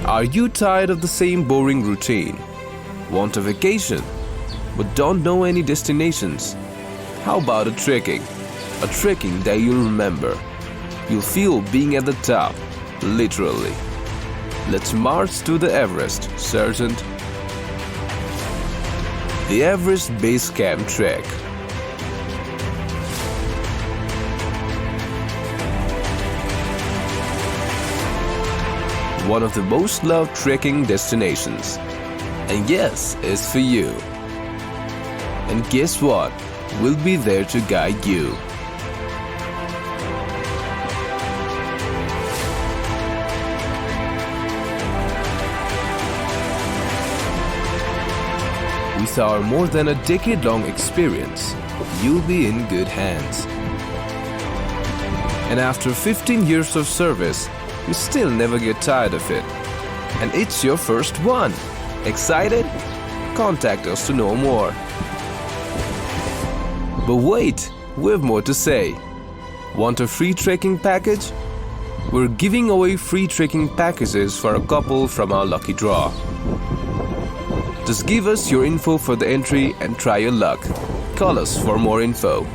Are you tired of the same boring routine? Want a vacation, but don't know any destinations? How about a trekking? A trekking that you'll remember. You'll feel being at the top, literally. Let's march to the Everest, Sergeant. The Everest Base Camp Trek. One of the most loved trekking destinations. And yes, it's for you. And guess what? We'll be there to guide you. With our more than a decade-long experience, you'll be in good hands. And after 15 years of service, you still never get tired of it. And it's your first one. Excited? Contact us to know more. But wait, we have more to say. Want a free trekking package? We're giving away free trekking packages for a couple from our lucky draw. Just give us your info for the entry and try your luck. Call us for more info.